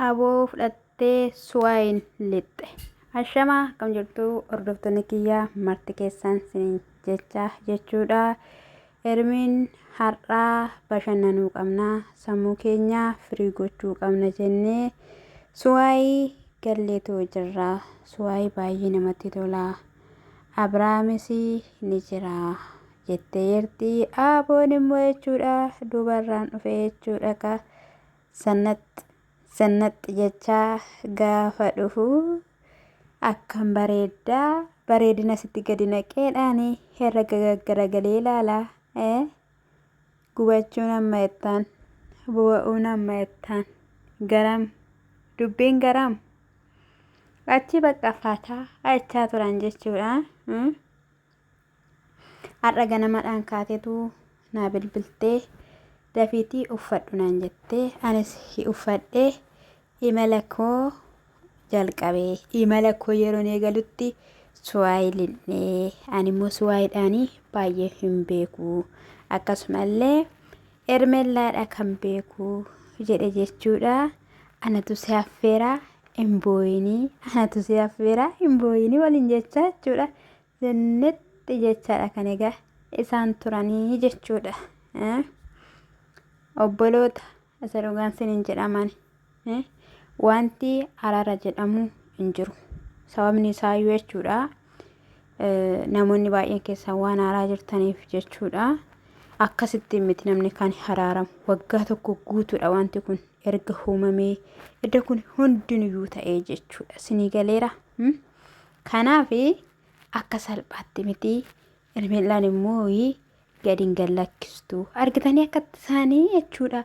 aboo fudhattee suwaayin lixxe. Ashama kam jirtu hordoftoonni kiyyaa marti keessan sinin jecha jechuudha. Ermiin har'aa bashannanuu qabna, sammuu keenya firii gochuu qabna jennee suwaayii galleetoo jirra. Suwaayii baay'ee namatti tola. Abrahaamis ni jira jettee jirti. Aboon immoo jechuudha dubarraan dhufe jechuudha ka sannaxi jechaa gaafa dhufu akkam bareedina sitti gadi naqeedhaani herrega garagalee ilaala. Gubachuun amma jettaan bu'uun amma jettaan garam dubbiin garam achi bakka fataa achaa turan jechuudha. Har'a ganamadhaan kaateetu naa bilbiltee dafiitii uffadhu naan jettee anis uffadhee imala koo jalqabee imala koo yeroon eegalutti suwaayillee ani immoo suwaayiidhaanii baay'ee hin beeku. Akkasumallee ermeellaadha kan beeku jedhe jechuudha. Anatu si affeeraa hin booyinii anatu si affeeraa hin booyinii waliin jecha jechuudha. Zinnitti jechaadha kan egaa isaan turanii jechuudha. Obboloota isa dhugaan sinin jedhaman wanti araara jedhamu hin jiru. Sababni isaayyuu jechuudha namoonni baay'een keessan waan haaraa jirtaniif jechuudha. Akkasitti miti namni kan haraaramu waggaa tokko guutuudha wanti kun erga uumamee edda kun hundinuyyuu ta'ee jechuudha. Sinii galeera. Kanaaf akka salphaatti miti ermeellaan immoo gadi hin gallakkistu. Argitanii akkatti isaanii jechuudha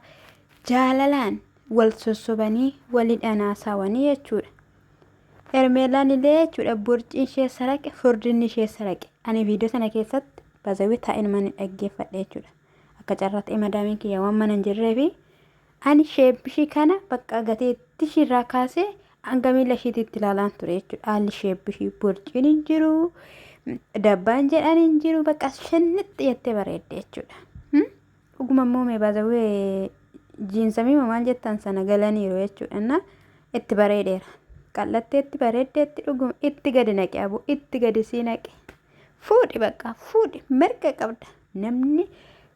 jaalalaan wal sossobanii walidhaan haasawanii jechuudha. Ermeellaan illee jechuudha borciin ishee saraqe furdinni ishee saraqe. Ani viidiyoo sana keessatti baazawii taa'in mana dhaggeeffadhe jechuudha. Akka carraa ta'e madaamiin kiyya waan mana hin jirreefi ani sheebbishii kana bakka gateetti ishirraa kaasee hanga miila ishiititti ilaalaan ture jechuudha. Haalli sheebbishii borciin hin jiru, dabbaan jedhan hin jiru, bakka shannitti jettee bareedde jechuudha. Dhuguma immoo mee baazawii jiinsamii mamaan jettan sana galaniiru jechuudha. Itti bareedeera. Qallattee itti bareeddeetti dhuguma itti gadi naqe aboo itti gadi sii naqe. Fuudhi bakka fuudhi mirga qabda. Namni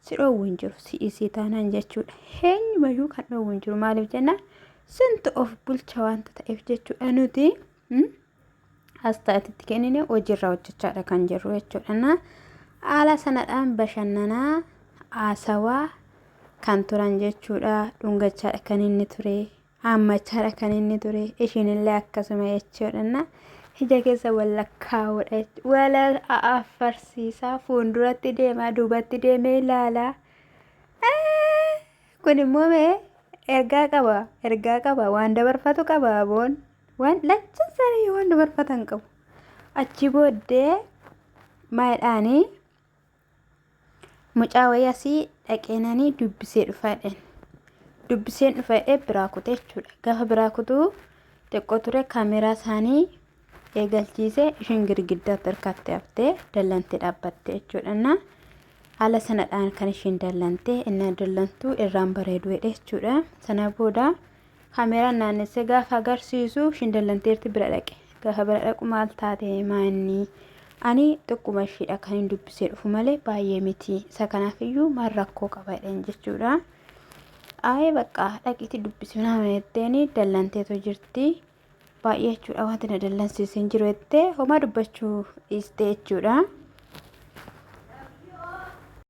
si dhoowwu hin jiru si'isii taanaan jechuudha. Eenyumayyuu kan dhoowwu hin jiru maaliif jennaan sintu of bulcha wanta ta'eef jechuudha. Nuti as ta'etti kennine hojiirraa hojjechaadha kan jirru jechuudha. Haala sanadhaan bashannanaa haasawaa kan turan jechuudha. Dhungachaadha kan inni ture. Hammachaadha kan inni ture. Ishiinillee akkasuma jechuudha. Ija keessa wallakkaa'uudha. Wala affarsiisaa fuulduratti deemaa duubatti deemee ilaalaa. Kun immoo mee ergaa qaba waan dabarfatu qaba aboon waan lachan sanii waan dabarfatan qabu. Achi booddee maayidhaanii mucaa wayii asii dhaqeenanii dubbisee dhufaadhaan. Dubbiseen dhufee biraa kutee jechuudha. Gaafa biraa kutuu xiqqoo ture kaameraa isaanii eegalchiisee ishiin girgiddaatti hirkattee haftee dallantee dhaabbattee jechuudha. Haala sanadhaan kan ishiin dallantee inni dallantuu irraan bareedu jechuudha. Sana booda kaameraan naannessee gaafa agarsiisu ishiin dallanteerti bira dhaqe. Gaafa bira dhaqu maal taate maanni ani xiqquma ishiidha kan hin dubbisee dhufu malee baay'ee miti. Isa kanaafiyyuu maal rakkoo qaba jechuudha. Aayee bakka dhaqiitti dubbisuu nama jetteeni dallanteetu jirti. Baay'ee jechuudha wanti na dallansiisin jiru jettee homaa dubbachuu dhiiste jechuudha.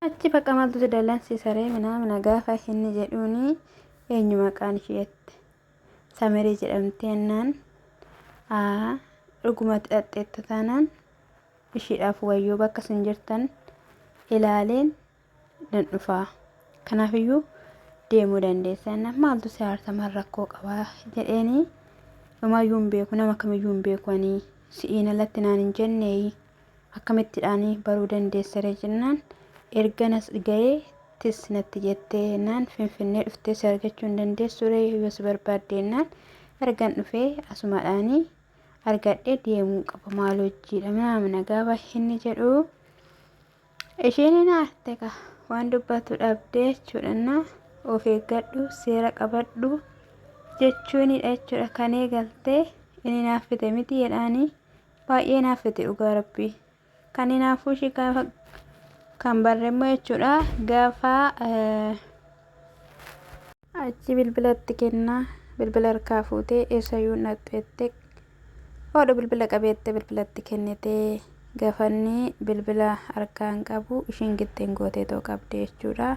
Achi bakka maaltu si dallansiisaree mana gaafa inni jedhuuni eenyu maqaan ishee jette. Samirii jedhamti jennaan. Dhugumatti dhadheetta taanaan ishiidhaaf wayyoo bakka isin jirtan ilaaleen nan dhufaa. Kanaafiyyuu deemuu dandeessa. Maaltu si aarsaman rakkoo qabaa jedheeni. Homaayyuu hin beeku nama kamiyyuu hin beeku ani si'iin alatti naan hin jennee akkamittidhaanii baruu dandeessaree jennaan erganas ga'ee tis natti jettee naan finfinnee dhuftee si argachuu hin dandeessuree yoo si barbaaddeenaan ergan dhufee asumadhaanii argadhee deemuu qaba maal hojiidha mana gaafa inni jedhu isheen naarte ka waan dubbatu dhabdee jechuudha. Of eeggadhu seera qabadhu jechuunidha jechuudha. Kan eegaltee inni naaf fite miti jedhaanii baay'ee naaf fite dhugaa rabbii. Kan hinaafuu ishii gaafa kan barreemmoo jechuudha gaafa achi bilbilatti kennaa bilbila harkaa fuutee eessayyuu nattu jettee hodha bilbila qabeette bilbilatti kennitee gaafanni bilbila harkaan qabu ishiin gitteen gootee too qabde jechuudha.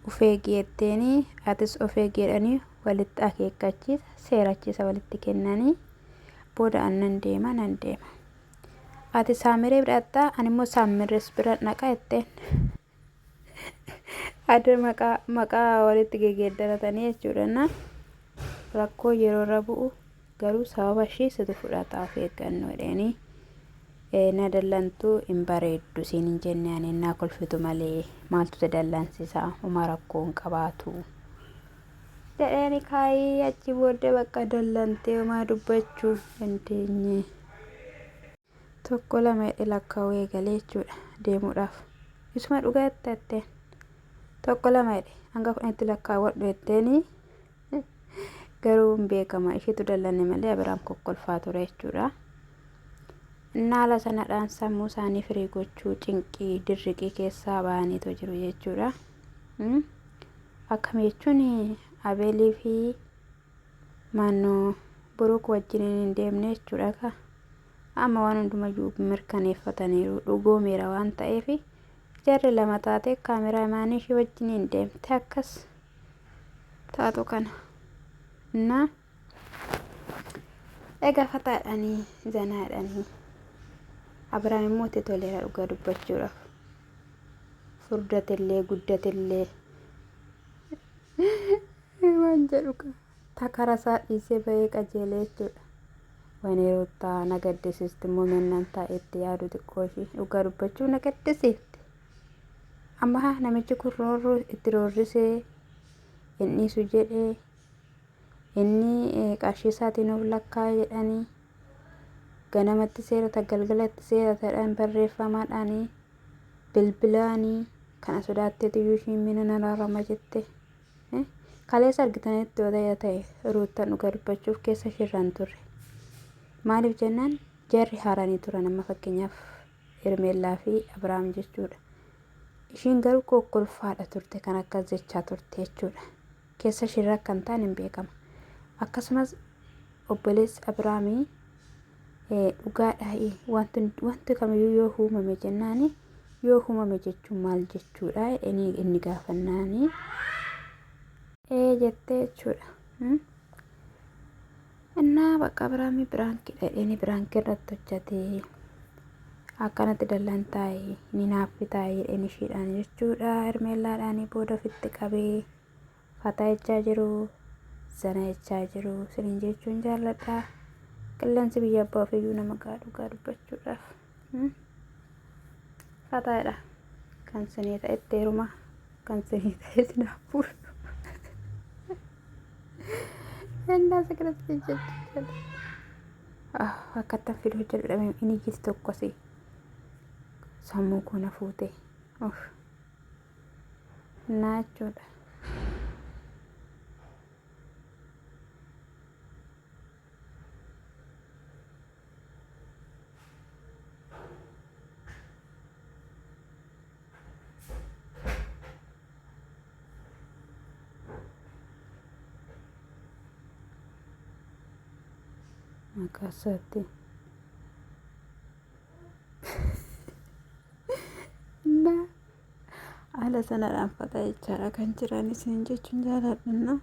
Ufeegii jetteeni atis ufeegii jedhanii walitti akeekkachiisa seerachiisa walitti kennanii booda nan deema. Ati saamiree biraattaa ani immoo saamirrees bira naqa jetteen. Ada maqaa walitti geggeeddaratanii jechuudha. Rakkoo yeroo irra bu'u garuu sababa ishee situ fudhata of eeggannoo jedhanii na dallantuu hin bareeddu siin hin jenne ani naa kolfitu malee maaltu si dallansiisa uma rakkoo hin qabaatu jedheeni kaayii achi booddee bakka dallantee homaa dubbachuu dandeenye. Tokko lama jedhe lakkaa'uu eegalee jechuudha deemuudhaaf isuma dhugaa jetteen tokko lama jedhe hanga kudhanitti lakkaawwadhu jetteeni garuu hin beekama isheetu dallanne malee Abiraam kokkolfaa ture jechuudha. Naala sanadhaan sammuu isaanii firii gochuu cinqii dirriqii keessaa ba'aniitu jiru jechuudha. Akkam jechuun Abeelii fi Maannoo Buruuk wajjin hin deemne jechuudha. Amma waan hundumayyuu mirkaneeffataniiru dhugoomeera waan ta'eef jarri lama taatee kaameraa maanii ishee wajjin hin deemte akkas taatu kana. Na egaa fataadhanii zanaadhanii Abiraam immoo itti toleera dhugaa dubbachuudhaaf furdatillee guddatillee waan jedhu takara isaa dhiisee bahee qajeelee jechuudha. Waan yeroo na gaddisiisti immoo mennaan taa'etti yaadu xiqqoo ishee dhugaa dubbachuu na gaddisiifte. Amma namichi kun roorroo itti roorrisee inni su jedhee inni qarshii isaatiin of lakkaa jedhanii ganamatti seerata galgalatti seerataadhaan barreeffamaadhaanii bilbilaanii kana sodaatteetu iyyuu ishiin mina naraarama jette. Kaleessa argitanitti yoo ta'e ruuttan dhugaa dubbachuuf keessa shirran turre. Maaliif jennaan jarri haaranii turan amma fakkeenyaaf Hermeellaa fi Abiraam jechuudha. Ishiin garuu kokkolfaadha turte kan akkas jechaa turte jechuudha. Keessa shirra kan ta'an hin beekama. Akkasumas obboleessi Abiraamii dhugaadhaa wanti kamiyyuu yoo uumame jennaani yoo uumame jechuun maal jechuudha inni gaafannaani jettee jechuudha. Innaa bakka Abiraamii biraankiidha inni biraankii irratti hojjatee akkanatti dallantaa'e ni naaffitaa'e jedheen ishiidhaan jechuudha. Hermeellaadhaan booda ofitti qabee fataa jechaa jiru. Sana jechaa jiru sinin jechuun jaalladha. Qilleensi biyya abbaa ofiiyyuu nama dhugaa dubbachuudhaaf fataadha. Kan sinii ta'etti heeruma kan sinii ta'etti naafuudha. Ennaa sagalatti jechuudha. Akkattan fiduu jedhame inni jilti tokkosi sammuu kuna fuute naa jechuudha. Makasati na ala sanadhaan fataa jechaadha kan jiran isin jechuun jaaladhanna.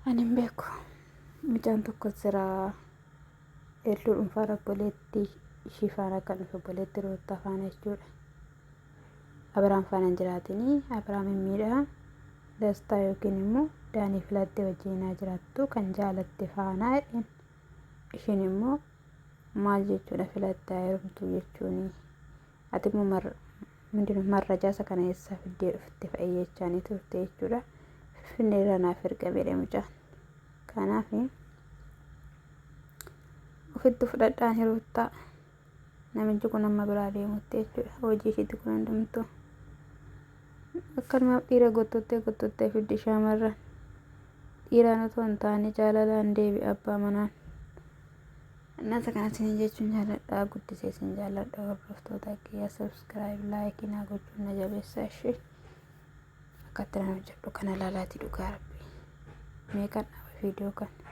Ani hin beeku mucaan tokko jira hedduu dhuunfaa obboleetti ishii faana kan dhufe obboleetti roottaa faana jechuudha. Abiraam faana jiraatanii Abiraam miidhaa dastaa yookiin immoo Daanii filattee wajjinaa jiraattu kan jaalatte faana jedhen. Ishiin immoo maal jechuudha filattaa heerumtuu jechuuni. Ati immoo marrajaa isa kana eessaa fiddee dhufte fa'ii jechaanii turte jechuudha. Finfinnee irraa naaf ergameedha mucaan. Kanaaf ofitti fudhadhaan hiruuttaa namichi kun amma biraa deemutti jechuudha. Hojii ishiitti kun hundumtuu akkanuma dhiira gottottee fiddi shaamarran dhiiraan otoo hin taane jaalalaan deebi abbaa manaan. Innasa kana isin jechuun jaaladha guddisee isin jaaladha hordoftoota kiyya subscribe like na gochuun na jabeessaa ishee akka itti hojjedhu kana ilaalaati dhugaa rabbi meeqan dhaaba viidiyoo kana.